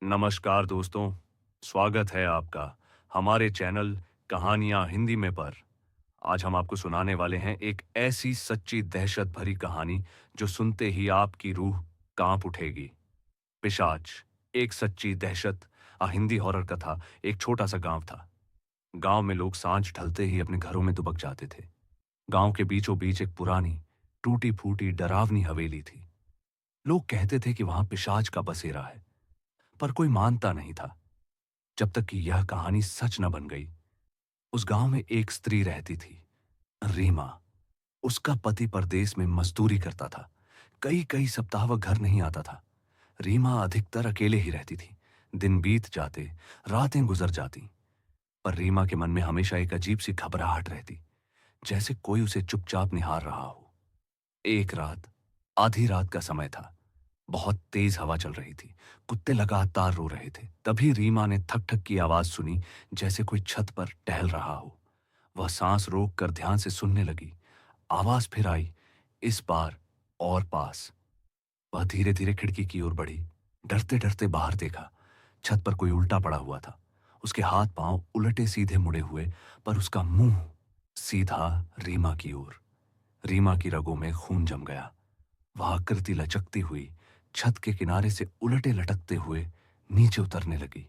नमस्कार दोस्तों, स्वागत है आपका हमारे चैनल कहानियाँ हिंदी में पर। आज हम आपको सुनाने वाले हैं एक ऐसी सच्ची दहशत भरी कहानी जो सुनते ही आपकी रूह कांप उठेगी। पिशाच, एक सच्ची दहशत। हिंदी हॉरर कथा। एक छोटा सा गांव था। गांव में लोग सांझ ढलते ही अपने घरों में दुबक जाते थे। गांव के बीचों बीच एक पुरानी, टूटी फूटी डरावनी हवेली थी। लोग कहते थे कि वहां पिशाच का बसेरा है, पर कोई मानता नहीं था जब तक कि यह कहानी सच न बन गई। उस गांव में एक स्त्री रहती थी, रीमा। उसका पति परदेश में मजदूरी करता था। कई कई सप्ताह वह घर नहीं आता था। रीमा अधिकतर अकेले ही रहती थी। दिन बीत जाते, रातें गुजर जाती, पर रीमा के मन में हमेशा एक अजीब सी घबराहट रहती, जैसे कोई उसे चुपचाप निहार रहा हो। एक रात, आधी रात का समय था। बहुत तेज हवा चल रही थी। कुत्ते लगातार रो रहे थे। तभी रीमा ने थक थक की आवाज सुनी, जैसे कोई छत पर टहल रहा हो। वह सांस रोक कर ध्यान से सुनने लगी। आवाज फिर आई, इस बार और पास। वह धीरे धीरे खिड़की की ओर बढ़ी। डरते डरते बाहर देखा। छत पर कोई उल्टा पड़ा हुआ था। उसके हाथ पांव उलटे सीधे मुड़े हुए, पर उसका मुंह सीधा रीमा की ओर। रीमा की रगों में खून जम गया। वह आकृति लचकती हुई छत के किनारे से उलटे लटकते हुए नीचे उतरने लगी,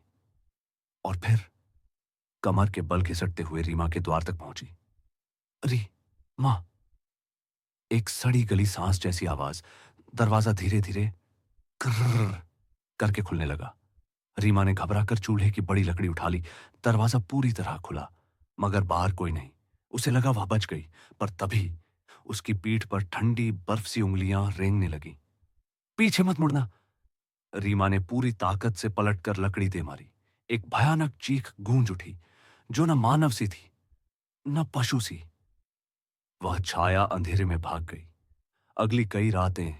और फिर कमर के बल घिसटते हुए रीमा के द्वार तक पहुंची। अरे मां! एक सड़ी गली सांस जैसी आवाज। दरवाजा धीरे धीरे कर्र करके खुलने लगा। रीमा ने घबराकर चूल्हे की बड़ी लकड़ी उठा ली। दरवाजा पूरी तरह खुला, मगर बाहर कोई नहीं। उसे लगा वह बच गई, पर तभी उसकी पीठ पर ठंडी बर्फ सी उंगलियां रेंगने लगी। पीछे मत मुड़ना! रीमा ने पूरी ताकत से पलटकर लकड़ी दे मारी। एक भयानक चीख गूंज उठी, जो न मानव सी थी, न पशु सी। वह छाया अंधेरे में भाग गई। अगली कई रातें,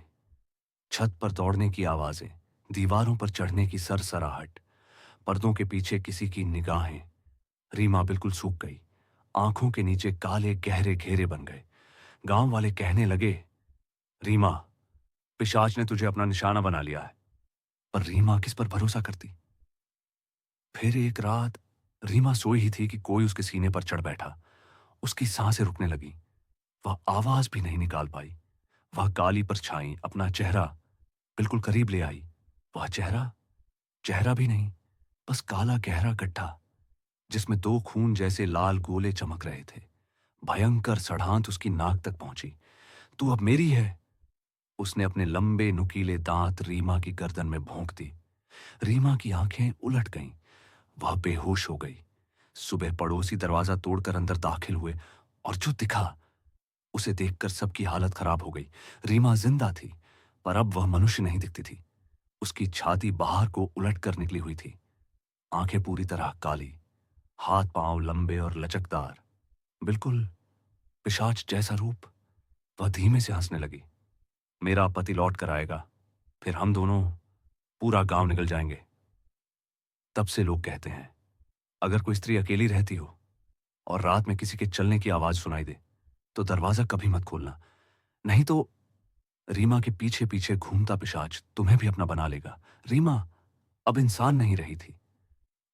छत पर दौड़ने की आवाजें, दीवारों पर चढ़ने की सरसराहट, पर्दों के पीछे किसी की निगाहें। रीमा बिल्कुल सूख गई। आंखों के नीचे काले गहरे घेरे बन गए। गांव वाले कहने लगे, रीमा, पिशाच ने तुझे अपना निशाना बना लिया है। पर रीमा किस पर भरोसा करती? फिर एक रात रीमा सोई ही थी कि कोई उसके सीने पर चढ़ बैठा। उसकी सांसें रुकने लगी। वह आवाज भी नहीं निकाल पाई। वह काली परछाई अपना चेहरा बिल्कुल करीब ले आई। वह चेहरा चेहरा भी नहीं, बस काला गहरा गड्ढा, जिसमें दो खून जैसे लाल गोले चमक रहे थे। भयंकर सड़ांत उसकी नाक तक पहुंची। तू अब मेरी है! उसने अपने लंबे नुकीले दांत रीमा की गर्दन में भोंक दी। रीमा की आंखें उलट गईं। वह बेहोश हो गई। सुबह पड़ोसी दरवाजा तोड़कर अंदर दाखिल हुए, और जो दिखा उसे देखकर सबकी हालत खराब हो गई। रीमा जिंदा थी, पर अब वह मनुष्य नहीं दिखती थी। उसकी छाती बाहर को उलटकर निकली हुई थी। आंखें पूरी तरह काली, हाथ पांव लंबे और लचकदार, बिल्कुल पिशाच जैसा रूप। वह धीमे से हंसने लगी। मेरा पति लौट कर आएगा, फिर हम दोनों पूरा गांव निकल जाएंगे। तब से लोग कहते हैं, अगर कोई स्त्री अकेली रहती हो और रात में किसी के चलने की आवाज सुनाई दे, तो दरवाजा कभी मत खोलना, नहीं तो रीमा के पीछे पीछे घूमता पिशाच तुम्हें भी अपना बना लेगा। रीमा अब इंसान नहीं रही थी।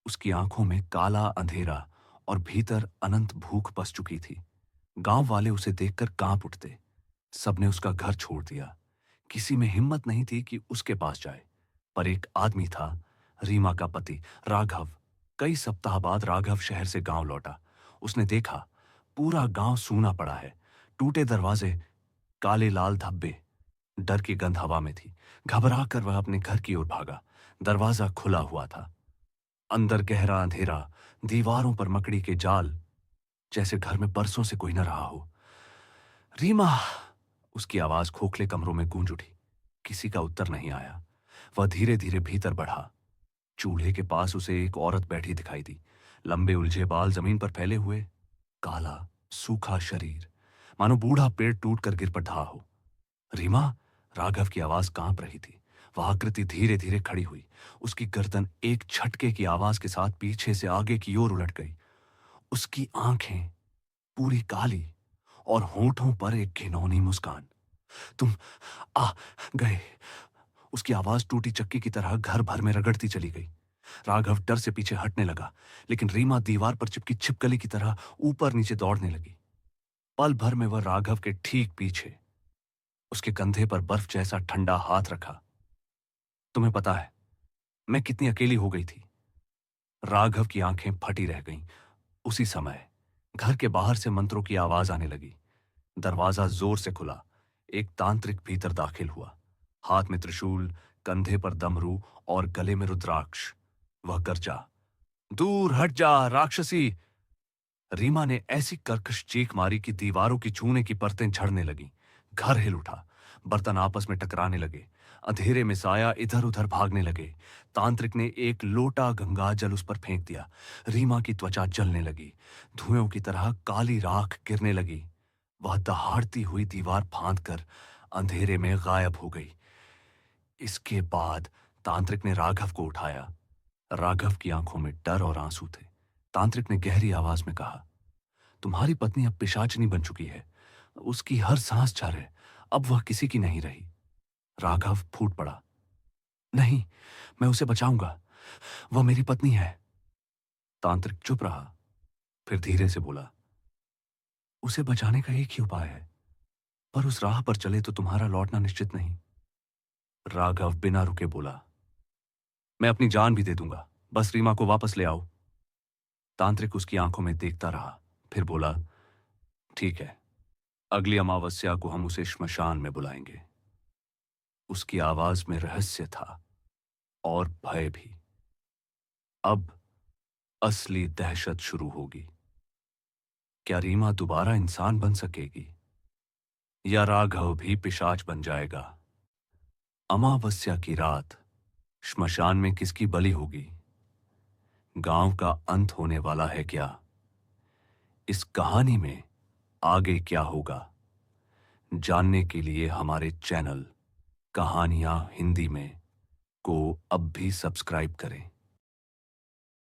उसकी आंखों में काला अंधेरा और भीतर अनंत भूख बस चुकी थी। गांव वाले उसे देखकर कांप उठते। सबने उसका घर छोड़ दिया। किसी में हिम्मत नहीं थी कि उसके पास जाए। पर एक आदमी था, रीमा का पति राघव। कई सप्ताह बाद राघव शहर से गांव लौटा। उसने देखा, पूरा गांव सूना पड़ा है। टूटे दरवाजे, काले लाल धब्बे, डर की गंध हवा में थी। घबरा कर वह अपने घर की ओर भागा। दरवाजा खुला हुआ था। अंदर गहरा अंधेरा, दीवारों पर मकड़ी के जाल, जैसे घर में बरसों से कोई न रहा हो। रीमा! उसकी आवाज खोखले कमरों में गूंज उठी। किसी का उत्तर नहीं आया। वह धीरे धीरे भीतर बढ़ा। चूल्हे के पास उसे एक औरत बैठी दिखाई दी। लंबे उलझे बाल जमीन पर फैले हुए, काला सूखा शरीर, मानो बूढ़ा पेड़ टूट कर गिर पड़ा हो। रीमा! राघव की आवाज कांप रही थी। वह आकृति धीरे धीरे खड़ी हुई। उसकी गर्दन एक झटके की आवाज के साथ पीछे से आगे की ओर उलट गई। उसकी आंखें पूरी काली, और होठों पर एक घिनौनी मुस्कान। तुम आ गए! उसकी आवाज टूटी चक्की की तरह घर भर में रगड़ती चली गई। राघव डर से पीछे हटने लगा, लेकिन रीमा दीवार पर चिपकी छिपकली की तरह ऊपर नीचे दौड़ने लगी। पल भर में वह राघव के ठीक पीछे, उसके कंधे पर बर्फ जैसा ठंडा हाथ रखा। तुम्हें पता है मैं कितनी अकेली हो गई थी? राघव की आंखें फटी रह गईं। उसी समय घर के बाहर से मंत्रों की आवाज आने लगी। दरवाजा जोर से खुला। एक तांत्रिक भीतर दाखिल हुआ, हाथ में त्रिशूल, कंधे पर डमरू और गले में रुद्राक्ष। वह गर्जा, दूर हट जा राक्षसी! रीमा ने ऐसी कर्कश चीख मारी कि दीवारों की चूने की परतें झड़ने लगीं। घर हिल उठा, बर्तन आपस में टकराने लगे, अंधेरे में साया इधर उधर भागने लगे। तांत्रिक ने एक लोटा गंगा जल उस पर फेंक दिया। रीमा की त्वचा जलने लगी, धुएं की तरह काली राख गिरने लगी। वह दहाड़ती हुई दीवार फांदकर अंधेरे में गायब हो गई। इसके बाद तांत्रिक ने राघव को उठाया। राघव की आंखों में डर और आंसू थे। तांत्रिक ने गहरी आवाज में कहा, तुम्हारी पत्नी अब पिशाचिनी बन चुकी है। उसकी हर सांस झर है। अब वह किसी की नहीं रही। राघव फूट पड़ा, नहीं, मैं उसे बचाऊंगा। वह मेरी पत्नी है। तांत्रिक चुप रहा, फिर धीरे से बोला, उसे बचाने का एक ही उपाय है, पर उस राह पर चले तो तुम्हारा लौटना निश्चित नहीं। राघव बिना रुके बोला, मैं अपनी जान भी दे दूंगा, बस रीमा को वापस ले आओ। तांत्रिक उसकी आंखों में देखता रहा, फिर बोला, ठीक है, अगली अमावस्या को हम उसे श्मशान में बुलाएंगे। उसकी आवाज में रहस्य था और भय भी। अब असली दहशत शुरू होगी। क्या रीमा दोबारा इंसान बन सकेगी, या राघव भी पिशाच बन जाएगा? अमावस्या की रात श्मशान में किसकी बलि होगी? गांव का अंत होने वाला है क्या? इस कहानी में आगे क्या होगा, जानने के लिए हमारे चैनल कहानियां हिंदी में को अब भी सब्सक्राइब करें।